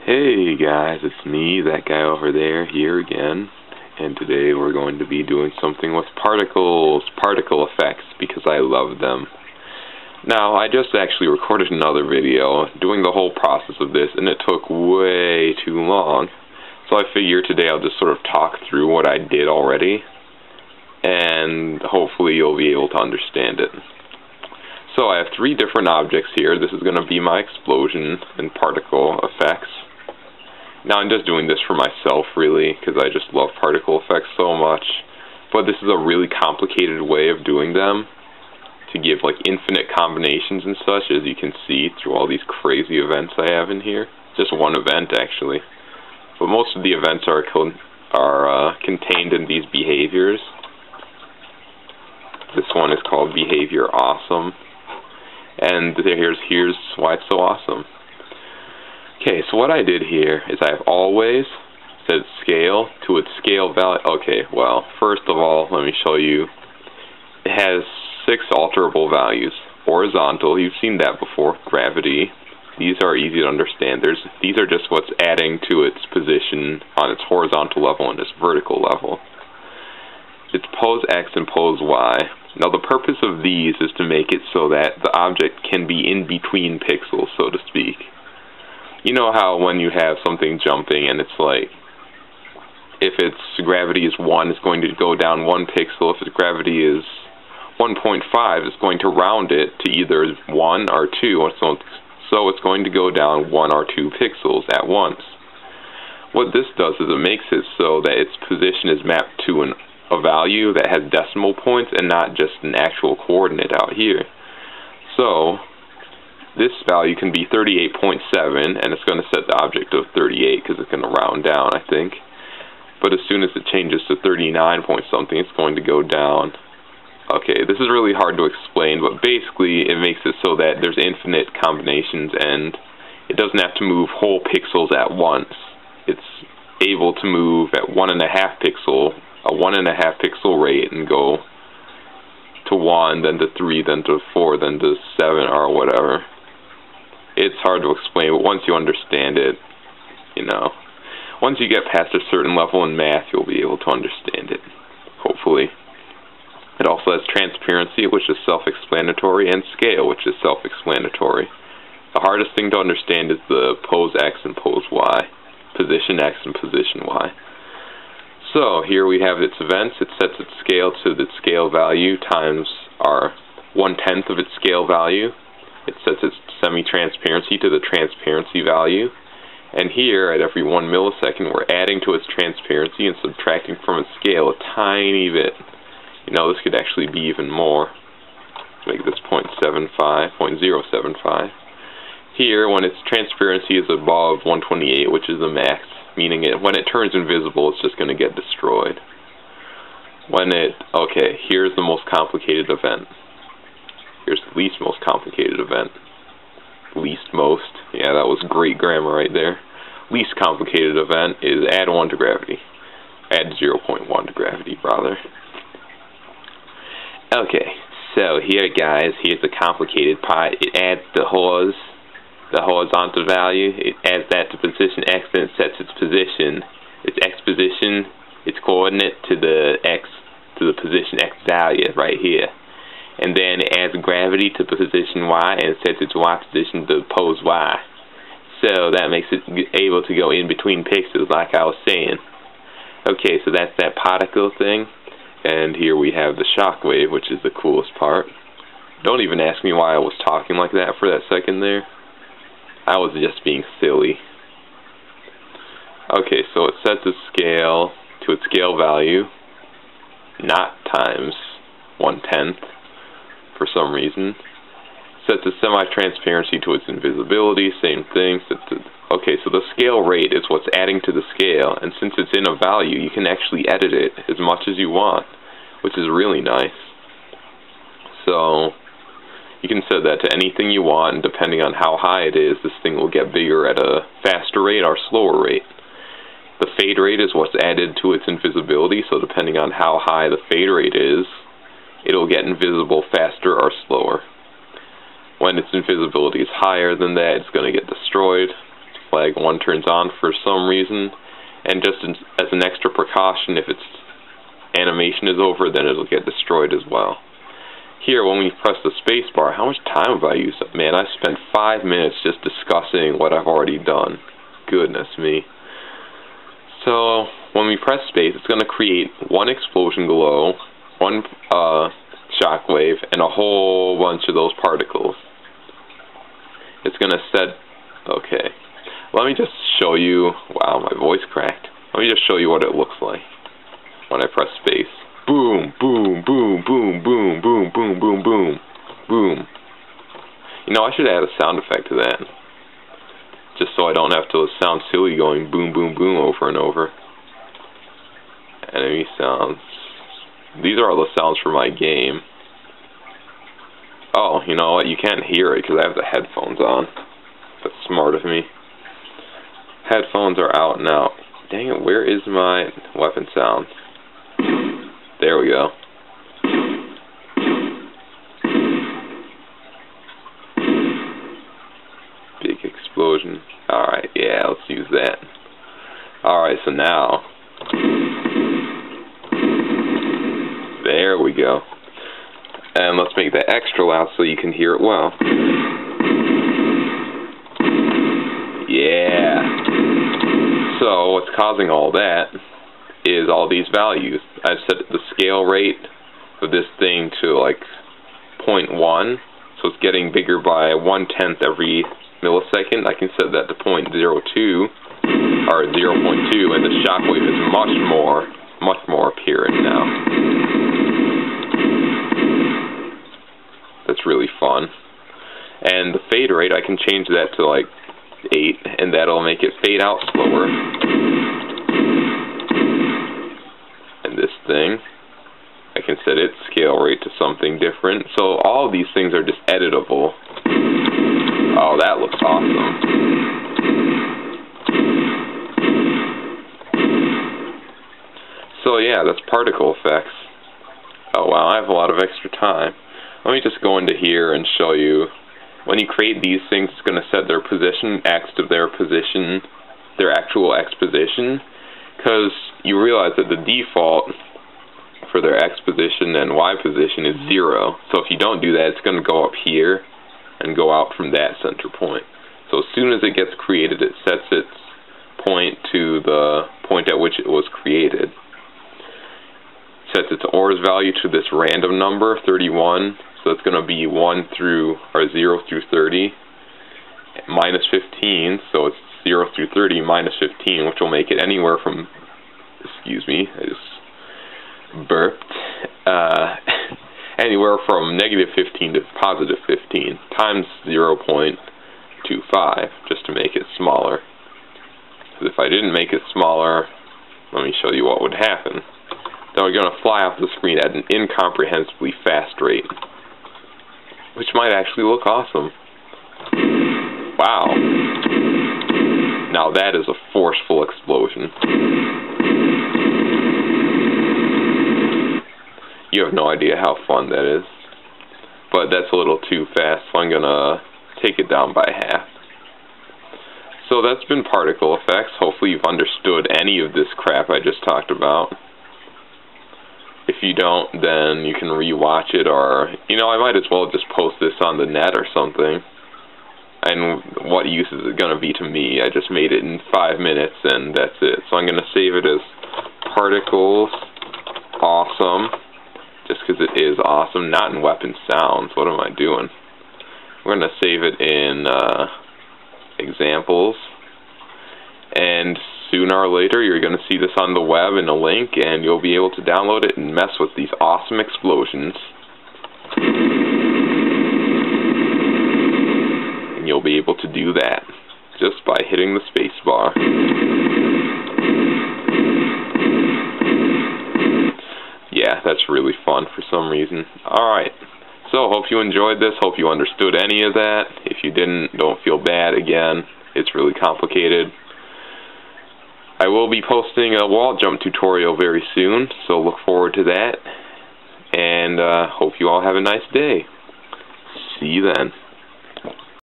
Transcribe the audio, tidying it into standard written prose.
Hey guys, it's me, that guy over there, here again, and today we're going to be doing something with particles, particle effects, because I love them. Now, I just actually recorded another video doing the whole process of this, and it took way too long, so I figure today I'll just sort of talk through what I did already, and hopefully you'll be able to understand it. So I have three different objects here. This is going to be my explosion and particle effects. Now I'm just doing this for myself, really, because I just love particle effects so much. But this is a really complicated way of doing them, to give like infinite combinations and such, as you can see through all these crazy events I have in here. Just one event, actually. But most of the events are contained in these behaviors. This one is called Behavior Awesome. And here's why it's so awesome. Okay, so what I did here is I have always said scale to its scale value. Okay, well, first of all, let me show you. It has 6 alterable values. Horizontal, you've seen that before. Gravity, these are easy to understand. These are just what's adding to its position on its horizontal level and its vertical level. It's pose X and pose Y. Now the purpose of these is to make it so that the object can be in between pixels, so to speak. You know how when you have something jumping and it's like, if its gravity is 1, it's going to go down 1 pixel. If its gravity is 1.5, it's going to round it to either 1 or 2, so it's going to go down 1 or 2 pixels at once. What this does is it makes it so that its position is mapped to a value that has decimal points and not just an actual coordinate out here. So this value can be 38.7, and it's going to set the object to 38 because it's going to round down, I think. But as soon as it changes to 39 point something, it's going to go down. Okay, this is really hard to explain, but basically it makes it so that there's infinite combinations and it doesn't have to move whole pixels at once. It's able to move at 1.5 pixel rate and go to 1, then to 3, then to 4, then to 7, or whatever. It's hard to explain, but once you understand it, once you get past a certain level in math, you'll be able to understand it, hopefully. It also has transparency, which is self-explanatory, and scale, which is self-explanatory. The hardest thing to understand is the pose X and pose Y, position X and position Y. So here we have its events. It sets its scale to the scale value times our 1/10 of its scale value. It sets its semi-transparency to the transparency value. And here, at every 1 millisecond, we're adding to its transparency and subtracting from its scale a tiny bit. This could actually be even more. Make this 0.75. Here, when its transparency is above 128, which is the max, meaning when it turns invisible, it's just going to get destroyed. Okay, here's the most complicated event. Here's the least most complicated event. Least most. Yeah, that was great grammar right there. Least complicated event is add 1 to gravity. Add 0.1 to gravity, rather. Okay, so here, guys, here's the complicated part. It adds the horizontal value. It adds that to position X, and it sets its position, its X position, its coordinate to the position X value right here. And then it adds gravity to position Y and sets its Y position to pose Y. So that makes it able to go in between pixels, like I was saying. Okay, so that's that particle thing. And here we have the shock wave, which is the coolest part. Don't even ask me why I was talking like that for that second there. I was just being silly. Okay, so it sets its scale to its scale value, not times 1/10 for some reason. Sets its semi-transparency to its invisibility, same thing. Okay, so the scale rate is what's adding to the scale, and since it's in a value, you can actually edit it as much as you want, which is really nice. So you can set that to anything you want, and depending on how high it is, this thing will get bigger at a faster rate or slower rate. The fade rate is what's added to its invisibility, so depending on how high the fade rate is, it'll get invisible faster or slower. When its invisibility is higher than that, it's going to get destroyed. flag 1 turns on for some reason, and just as an extra precaution, if its animation is over, then it'll get destroyed as well. Here, when we press the space bar, how much time have I used up? Man, I spent 5 minutes just discussing what I've already done. Goodness me. So, when we press space, it's going to create 1 explosion glow, 1 shockwave, and a whole bunch of those particles. It's going to set... Okay. Let me just show you... Wow, my voice cracked. Let me just show you what it looks like when I press space. Boom, boom, boom, boom, boom, boom, boom, boom, boom, boom. You know, I should add a sound effect to that, just so I don't have to sound silly going boom, boom, boom over and over. Enemy sounds. These are all the sounds for my game. Oh, you know what? You can't hear it because I have the headphones on. That's smart of me. Headphones are out now. Dang it, where is my weapon sound? There we go. Big explosion. Alright, yeah, let's use that. Alright, so now... There we go. And let's make that extra loud so you can hear it well. Yeah. So, what's causing all that is all these values. I've set the scale rate of this thing to like 0.1, so it's getting bigger by 1/10 every millisecond. I can set that to 0.02 or 0.2, and the shockwave is much more apparent now. That's really fun. And the fade rate, I can change that to like 8, and that'll make it fade out slower. And this thing, I can set its scale rate to something different. So all of these things are just editable. Oh, that looks awesome. So yeah, that's particle effects. Oh wow, I have a lot of extra time. Let me just go into here and show you. When you create these things, it's going to set their position, X to their position, their actual X position, because you realize that the default for their X position and Y position is 0. So if you don't do that, it's going to go up here and go out from that center point. So as soon as it gets created, it sets its point to the point at which it was created. Sets its ORs value to this random number, 31. So it's going to be 0 through 30, minus 15, so it's 0 through 30 minus 15, which will make it anywhere from, excuse me, I just burped, anywhere from negative 15 to positive 15, times 0.25, just to make it smaller. Because if I didn't make it smaller, let me show you what would happen. Then we're going to fly off the screen at an incomprehensibly fast rate, which might actually look awesome. Wow. Now that is a forceful explosion. You have no idea how fun that is. But that's a little too fast, so I'm going to take it down by half. So that's been particle effects. Hopefully you've understood any of this crap I just talked about. If you don't, then you can rewatch it, or, you know, I might as well just post this on the net or something. And what use is it going to be to me? I just made it in 5 minutes, and that's it. So I'm going to save it as Particles Awesome, just because it is awesome, not in weapon sounds. What am I doing? We're going to save it in examples, and sooner or later you're going to see this on the web in a link, and you'll be able to download it and mess with these awesome explosions. And you'll be able to do that just by hitting the space bar. Yeah, that's really fun for some reason. Alright, so hope you enjoyed this, hope you understood any of that. If you didn't, don't feel bad. Again, it's really complicated. I will be posting a wall jump tutorial very soon, so look forward to that. And hope you all have a nice day. See you then.